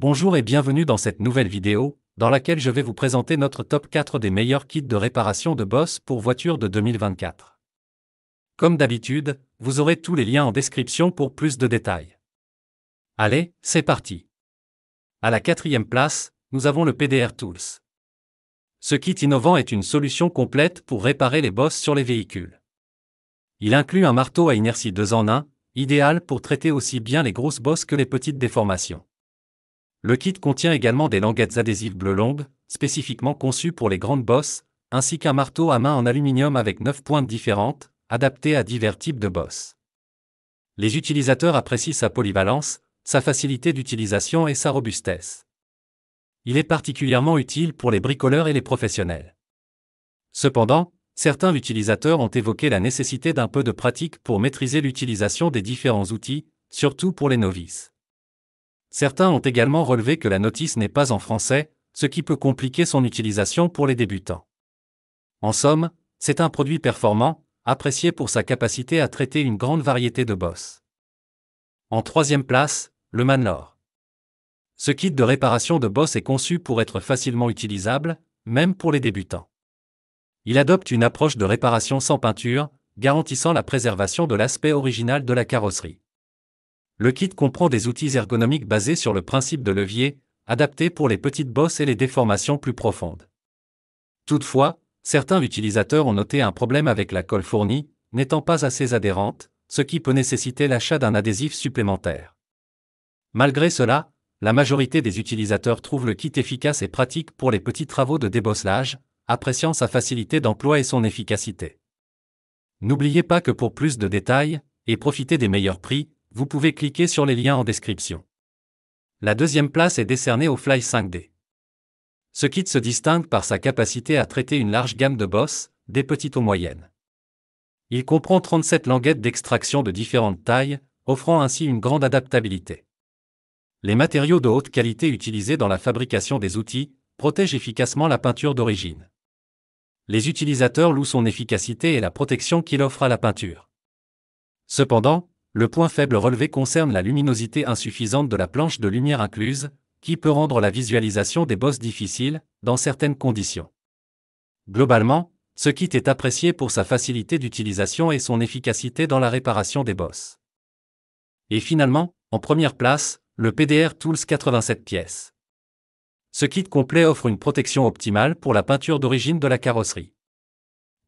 Bonjour et bienvenue dans cette nouvelle vidéo, dans laquelle je vais vous présenter notre top 4 des meilleurs kits de réparation de Boss pour voitures de 2024. Comme d'habitude, vous aurez tous les liens en description pour plus de détails. Allez, c'est parti. À la 4e place, nous avons le PDR Tools. Ce kit innovant est une solution complète pour réparer les bosses sur les véhicules. Il inclut un marteau à inertie 2 en 1, idéal pour traiter aussi bien les grosses bosses que les petites déformations. Le kit contient également des languettes adhésives bleues longues, spécifiquement conçues pour les grandes bosses, ainsi qu'un marteau à main en aluminium avec 9 pointes différentes, adapté à divers types de bosses. Les utilisateurs apprécient sa polyvalence, sa facilité d'utilisation et sa robustesse. Il est particulièrement utile pour les bricoleurs et les professionnels. Cependant, certains utilisateurs ont évoqué la nécessité d'un peu de pratique pour maîtriser l'utilisation des différents outils, surtout pour les novices. Certains ont également relevé que la notice n'est pas en français, ce qui peut compliquer son utilisation pour les débutants. En somme, c'est un produit performant, apprécié pour sa capacité à traiter une grande variété de bosses. En 3e place, le Manlore. Ce kit de réparation de bosses est conçu pour être facilement utilisable, même pour les débutants. Il adopte une approche de réparation sans peinture, garantissant la préservation de l'aspect original de la carrosserie. Le kit comprend des outils ergonomiques basés sur le principe de levier, adaptés pour les petites bosses et les déformations plus profondes. Toutefois, certains utilisateurs ont noté un problème avec la colle fournie, n'étant pas assez adhérente, ce qui peut nécessiter l'achat d'un adhésif supplémentaire. Malgré cela, la majorité des utilisateurs trouvent le kit efficace et pratique pour les petits travaux de débosselage, appréciant sa facilité d'emploi et son efficacité. N'oubliez pas que pour plus de détails, et profiter des meilleurs prix, vous pouvez cliquer sur les liens en description. La 2e place est décernée au Fly 5D. Ce kit se distingue par sa capacité à traiter une large gamme de bosses, des petites aux moyennes. Il comprend 37 languettes d'extraction de différentes tailles, offrant ainsi une grande adaptabilité. Les matériaux de haute qualité utilisés dans la fabrication des outils protègent efficacement la peinture d'origine. Les utilisateurs louent son efficacité et la protection qu'il offre à la peinture. Cependant, le point faible relevé concerne la luminosité insuffisante de la planche de lumière incluse, qui peut rendre la visualisation des bosses difficile, dans certaines conditions. Globalement, ce kit est apprécié pour sa facilité d'utilisation et son efficacité dans la réparation des bosses. Et finalement, en première place, le PDR Tools 87 pièces. Ce kit complet offre une protection optimale pour la peinture d'origine de la carrosserie.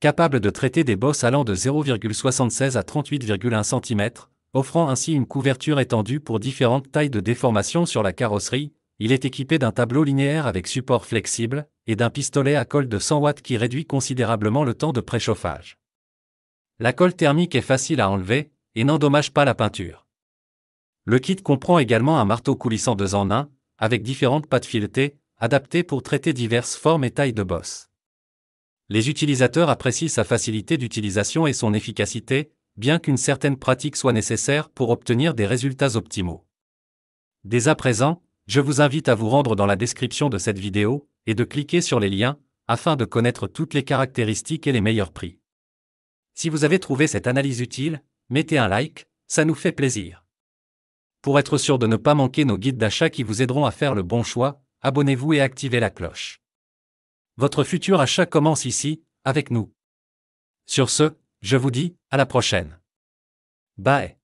Capable de traiter des bosses allant de 0,76 à 38,1 cm, offrant ainsi une couverture étendue pour différentes tailles de déformation sur la carrosserie, il est équipé d'un tableau linéaire avec support flexible, et d'un pistolet à colle de 100 watts qui réduit considérablement le temps de préchauffage. La colle thermique est facile à enlever, et n'endommage pas la peinture. Le kit comprend également un marteau coulissant 2 en 1, avec différentes pattes filetées, adaptées pour traiter diverses formes et tailles de bosses. Les utilisateurs apprécient sa facilité d'utilisation et son efficacité, bien qu'une certaine pratique soit nécessaire pour obtenir des résultats optimaux. Dès à présent, je vous invite à vous rendre dans la description de cette vidéo, et de cliquer sur les liens, afin de connaître toutes les caractéristiques et les meilleurs prix. Si vous avez trouvé cette analyse utile, mettez un like, ça nous fait plaisir. Pour être sûr de ne pas manquer nos guides d'achat qui vous aideront à faire le bon choix, abonnez-vous et activez la cloche. Votre futur achat commence ici, avec nous. Sur ce, je vous dis, à la prochaine. Bye.